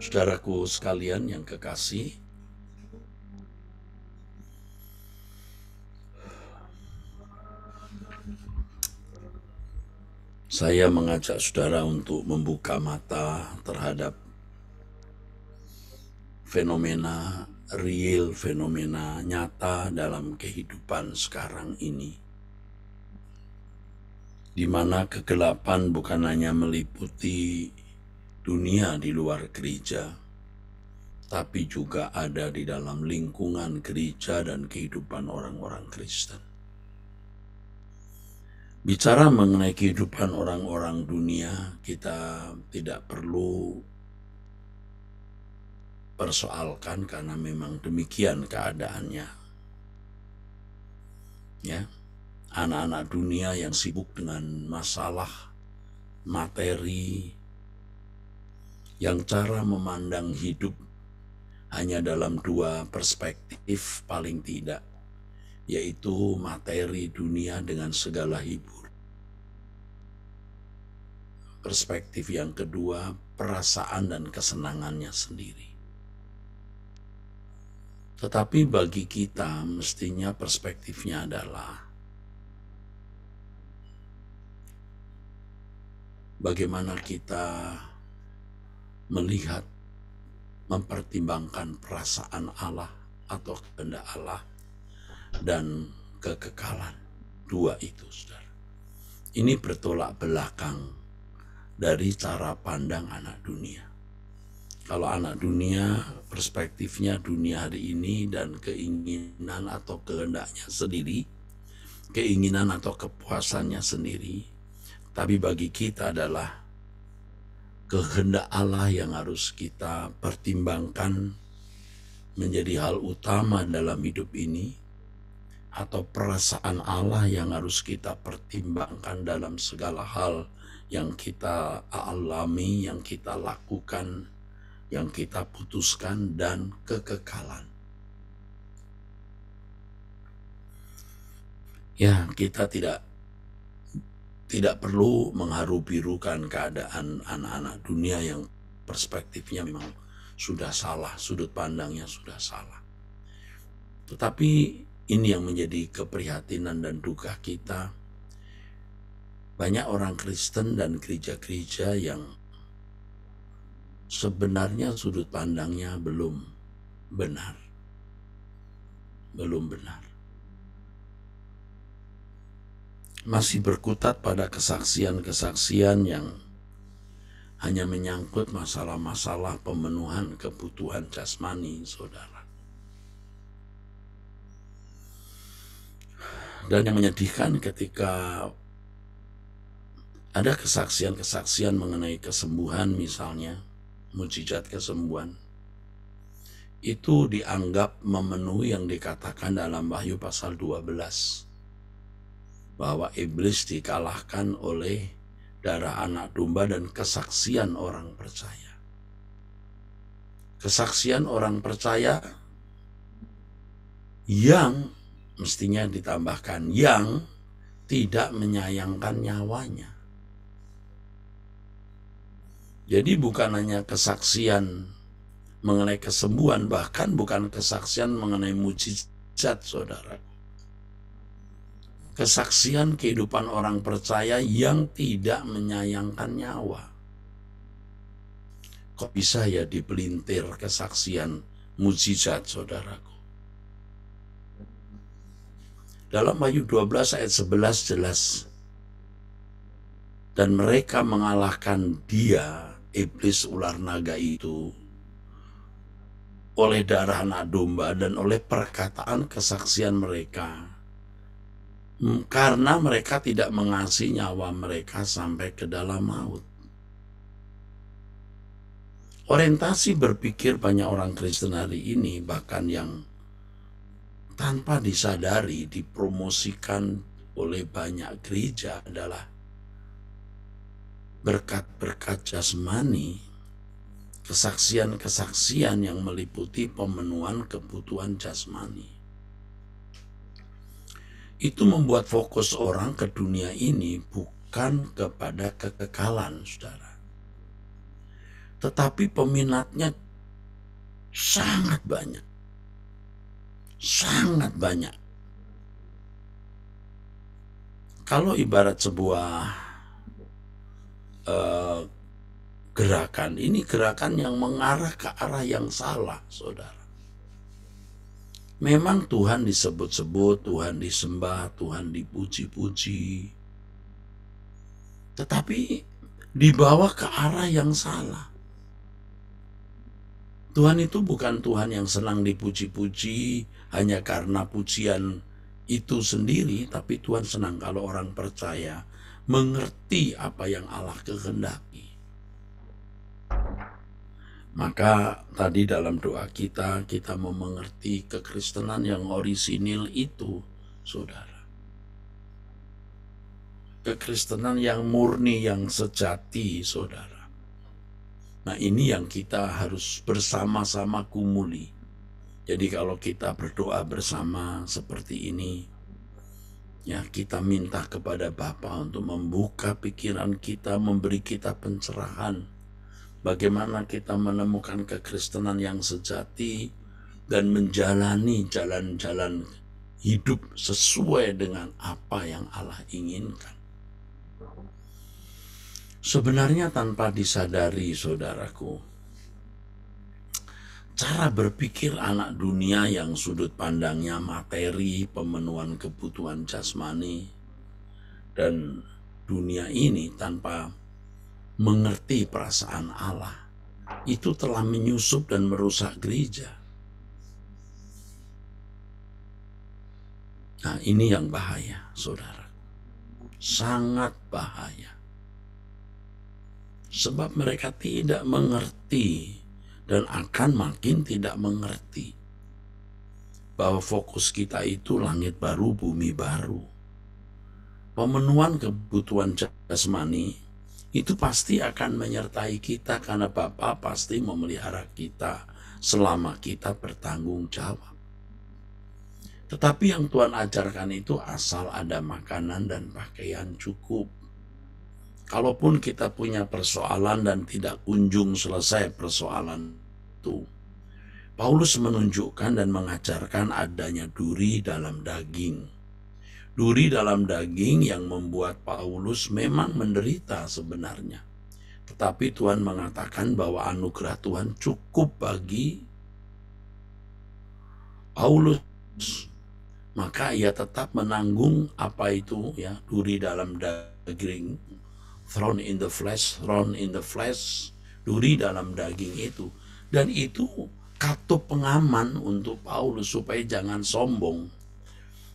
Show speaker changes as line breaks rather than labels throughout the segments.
Saudaraku sekalian yang kekasih, saya mengajak saudara untuk membuka mata terhadap fenomena real, fenomena nyata dalam kehidupan sekarang ini, di mana kegelapan bukan hanya meliputi dunia di luar gereja, tapi juga ada di dalam lingkungan gereja dan kehidupan orang-orang Kristen. Bicara mengenai kehidupan orang-orang dunia, kita tidak perlu persoalkan karena memang demikian keadaannya. Ya, anak-anak dunia yang sibuk dengan masalah materi, yang cara memandang hidup hanya dalam dua perspektif paling tidak, yaitu materi dunia dengan segala hibur. Perspektif yang kedua, perasaan dan kesenangannya sendiri. Tetapi bagi kita mestinya perspektifnya adalah bagaimana kita melihat, mempertimbangkan perasaan Allah atau kehendak Allah dan kekekalan. Dua itu, saudara. Ini bertolak belakang dari cara pandang anak dunia. Kalau anak dunia, perspektifnya dunia hari ini dan keinginan atau kehendaknya sendiri, keinginan atau kepuasannya sendiri. Tapi bagi kita adalah kehendak Allah yang harus kita pertimbangkan menjadi hal utama dalam hidup ini, atau perasaan Allah yang harus kita pertimbangkan dalam segala hal yang kita alami, yang kita lakukan, yang kita putuskan, dan kekekalan. Ya, kita tidak perlu mengharu-birukan keadaan anak-anak dunia yang perspektifnya memang sudah salah, sudut pandangnya sudah salah. Tetapi ini yang menjadi keprihatinan dan duka kita. Banyak orang Kristen dan gereja-gereja yang sebenarnya sudut pandangnya belum benar. Masih berkutat pada kesaksian-kesaksian yang hanya menyangkut masalah-masalah pemenuhan kebutuhan jasmani, saudara. Dan yang menyedihkan ketika ada kesaksian-kesaksian mengenai kesembuhan misalnya, mukjizat kesembuhan, itu dianggap memenuhi yang dikatakan dalam Wahyu pasal 12. Bahwa iblis dikalahkan oleh darah anak domba dan kesaksian orang percaya. Kesaksian orang percaya yang mestinya ditambahkan yang tidak menyayangkan nyawanya. Jadi bukan hanya kesaksian mengenai kesembuhan, bahkan bukan kesaksian mengenai mukjizat, saudara. Kesaksian kehidupan orang percaya yang tidak menyayangkan nyawa. Kok bisa ya dipelintir kesaksian mukjizat, saudaraku? Dalam Wahyu 12 ayat 11 jelas. Dan mereka mengalahkan dia, iblis ular naga itu, oleh darah anak domba dan oleh perkataan kesaksian mereka. Karena mereka tidak mengasihi nyawa mereka sampai ke dalam maut. Orientasi berpikir banyak orang Kristen hari ini, bahkan yang tanpa disadari dipromosikan oleh banyak gereja, adalah berkat-berkat jasmani, kesaksian-kesaksian yang meliputi pemenuhan kebutuhan jasmani. Itu membuat fokus orang ke dunia ini bukan kepada kekekalan, saudara. tetapi peminatnya sangat banyak. Sangat banyak. Kalau ibarat sebuah gerakan, ini gerakan yang mengarah ke arah yang salah, saudara. Memang Tuhan disebut-sebut, Tuhan disembah, Tuhan dipuji-puji, tetapi dibawa ke arah yang salah. Tuhan itu bukan Tuhan yang senang dipuji-puji hanya karena pujian itu sendiri, tapi Tuhan senang kalau orang percaya mengerti apa yang Allah kehendaki. Maka tadi dalam doa kita mau mengerti kekristenan yang orisinil itu, saudara. Kekristenan yang murni, yang sejati, saudara. Nah, ini yang kita harus bersama-sama kumuli. Jadi kalau kita berdoa bersama seperti ini, ya kita minta kepada Bapa untuk membuka pikiran kita, memberi kita pencerahan. Bagaimana kita menemukan kekristenan yang sejati dan menjalani jalan-jalan hidup sesuai dengan apa yang Allah inginkan. Sebenarnya tanpa disadari, saudaraku, cara berpikir anak dunia yang sudut pandangnya materi, pemenuhan kebutuhan jasmani, dan dunia ini tanpa mengerti perasaan Allah, itu telah menyusup dan merusak gereja. Nah, ini yang bahaya, saudara. Sangat bahaya. Sebab mereka tidak mengerti dan akan makin tidak mengerti bahwa fokus kita itu langit baru, bumi baru. Pemenuhan kebutuhan jasmani itu pasti akan menyertai kita karena Bapa pasti memelihara kita selama kita bertanggung jawab. Tetapi yang Tuhan ajarkan itu asal ada makanan dan pakaian cukup. Kalaupun kita punya persoalan dan tidak kunjung selesai persoalan itu, Paulus menunjukkan dan mengajarkan adanya duri dalam daging. Duri dalam daging yang membuat Paulus memang menderita sebenarnya. Tetapi Tuhan mengatakan bahwa anugerah Tuhan cukup bagi Paulus. Maka ia tetap menanggung apa itu, ya, duri dalam daging, thorn in the flesh, duri dalam daging itu. Dan itu katup pengaman untuk Paulus supaya jangan sombong.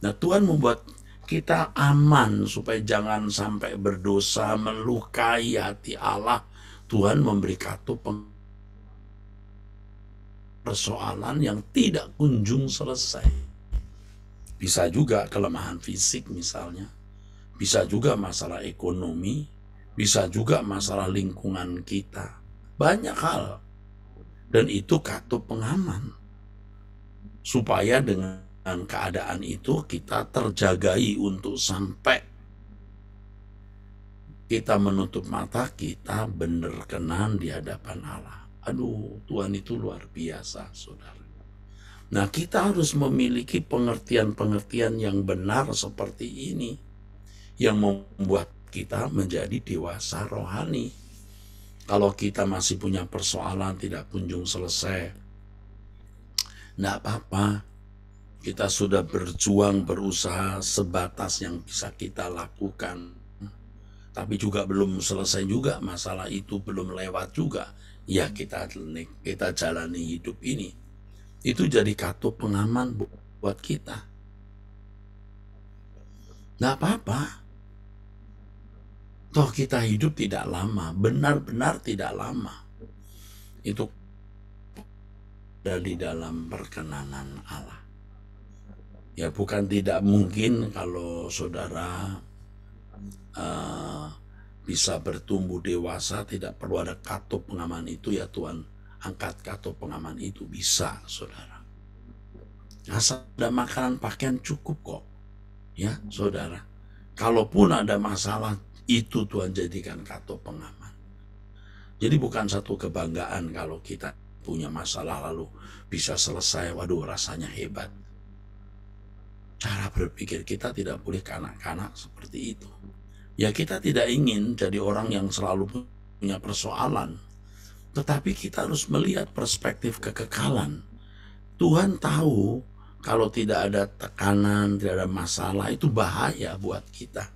Nah, Tuhan membuat kita aman supaya jangan sampai berdosa, melukai hati Allah. Tuhan memberi katup persoalan yang tidak kunjung selesai. Bisa juga kelemahan fisik misalnya, bisa juga masalah ekonomi, bisa juga masalah lingkungan kita. Banyak hal. Dan itu katup pengaman. Supaya dengan keadaan itu kita terjagai untuk sampai kita menutup mata, kita benar kenan di hadapan Allah. Aduh, Tuhan itu luar biasa, saudara. Nah, kita harus memiliki pengertian-pengertian yang benar seperti ini, yang membuat kita menjadi dewasa rohani. Kalau kita masih punya persoalan tidak kunjung selesai, tidak apa-apa. Kita sudah berjuang, berusaha sebatas yang bisa kita lakukan. Tapi juga belum selesai juga, masalah itu belum lewat juga. Ya kita jalani hidup ini. Itu jadi katup pengaman buat kita. Nggak apa-apa. Toh kita hidup tidak lama, benar-benar tidak lama. Itu dari dalam perkenanan Allah. Ya bukan tidak mungkin kalau saudara bisa bertumbuh dewasa, tidak perlu ada katup pengaman itu, ya Tuhan angkat katup pengaman itu, bisa saudara. Asal ada makanan pakaian cukup kok, ya saudara. Kalaupun ada masalah, itu Tuhan jadikan katup pengaman. Jadi bukan satu kebanggaan kalau kita punya masalah lalu bisa selesai, waduh rasanya hebat. Cara berpikir kita tidak boleh kanak-kanak seperti itu. Ya kita tidak ingin jadi orang yang selalu punya persoalan, tetapi kita harus melihat perspektif kekekalan. Tuhan tahu kalau tidak ada tekanan, tidak ada masalah, itu bahaya buat kita.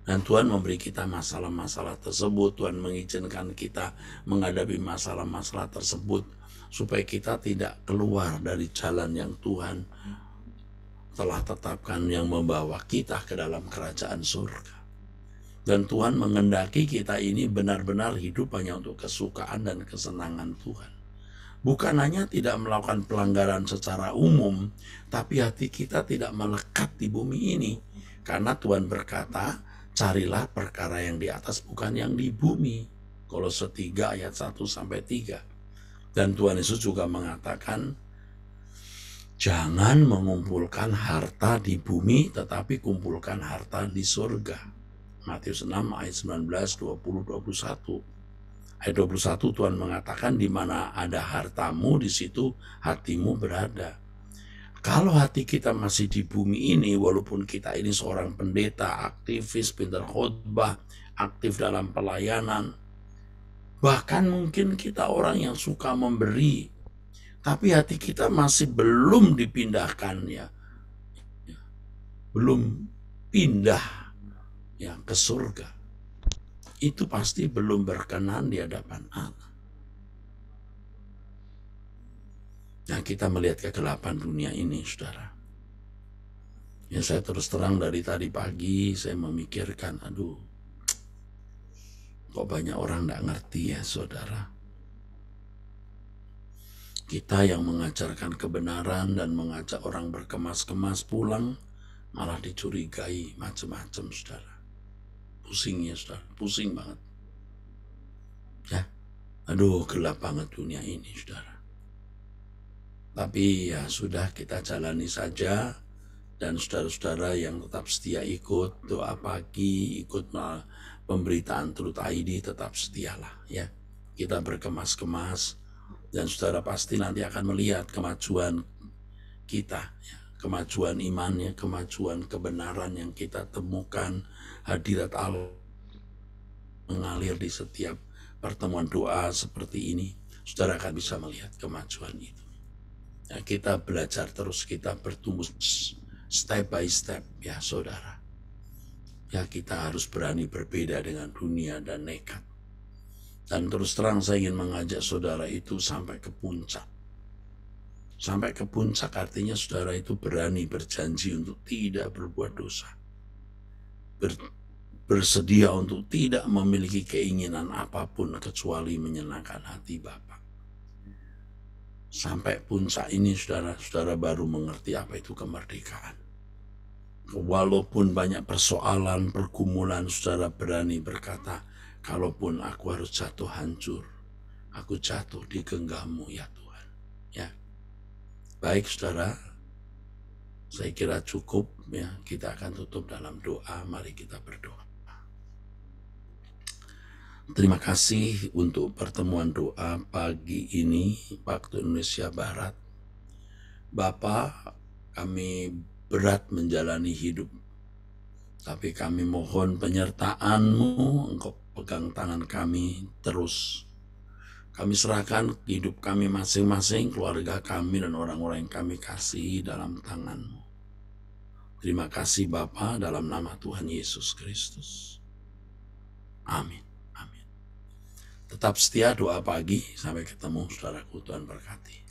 Dan Tuhan memberi kita masalah-masalah tersebut. Tuhan mengizinkan kita menghadapi masalah-masalah tersebut supaya kita tidak keluar dari jalan yang Tuhan telah tetapkan, yang membawa kita ke dalam kerajaan surga. Dan Tuhan mengendaki kita ini benar-benar hidup hanya untuk kesukaan dan kesenangan Tuhan. Bukan hanya tidak melakukan pelanggaran secara umum, tapi hati kita tidak melekat di bumi ini. Karena Tuhan berkata, carilah perkara yang di atas bukan yang di bumi. Kolose 3 ayat 1-3. Dan Tuhan Yesus juga mengatakan, jangan mengumpulkan harta di bumi, tetapi kumpulkan harta di surga. Matius 6 ayat 19, 20, 21. Ayat 21 Tuhan mengatakan, di mana ada hartamu, di situ hatimu berada. Kalau hati kita masih di bumi ini, walaupun kita ini seorang pendeta, aktivis, pintar khotbah, aktif dalam pelayanan, bahkan mungkin kita orang yang suka memberi, tapi hati kita masih belum dipindahkan ya, belum pindah ya ke surga. Itu pasti belum berkenan di hadapan Allah. Nah, kita melihat kegelapan dunia ini, saudara. Ya, saya terus terang dari tadi pagi saya memikirkan, aduh, kok banyak orang tidak ngerti ya, saudara. Kita yang mengajarkan kebenaran dan mengajak orang berkemas-kemas pulang, malah dicurigai macam-macam, saudara. Pusing ya, saudara, pusing banget. Ya, aduh, gelap banget dunia ini, saudara. Tapi ya sudah, kita jalani saja. Dan saudara-saudara yang tetap setia ikut doa pagi, ikut pemberitaan Truth ID, tetap setialah ya. Kita berkemas-kemas. Dan saudara pasti nanti akan melihat kemajuan kita, ya, kemajuan imannya, kemajuan kebenaran yang kita temukan, hadirat Allah mengalir di setiap pertemuan doa seperti ini. Saudara akan bisa melihat kemajuan itu. Ya, kita belajar terus, kita bertumbuh step by step ya saudara. Ya, kita harus berani berbeda dengan dunia dan nekat. Dan terus terang saya ingin mengajak saudara itu sampai ke puncak. Sampai ke puncak artinya saudara itu berani berjanji untuk tidak berbuat dosa. Bersedia untuk tidak memiliki keinginan apapun kecuali menyenangkan hati Bapa. Sampai puncak ini saudara baru mengerti apa itu kemerdekaan. Walaupun banyak persoalan, pergumulan, saudara berani berkata, kalaupun aku harus jatuh hancur, aku jatuh di genggammu ya Tuhan. Ya, baik saudara, saya kira cukup ya. Kita akan tutup dalam doa. Mari kita berdoa. Terima kasih untuk pertemuan doa pagi ini waktu Indonesia Barat. Bapa, kami berat menjalani hidup, tapi kami mohon penyertaan-Mu. Engkau pegang tangan kami terus. Kami serahkan hidup kami masing-masing, keluarga kami dan orang-orang yang kami kasihi dalam tangan-Mu. Terima kasih Bapa, dalam nama Tuhan Yesus Kristus. Amin. Amin. Tetap setia doa pagi. Sampai ketemu saudaraku, Tuhan berkati.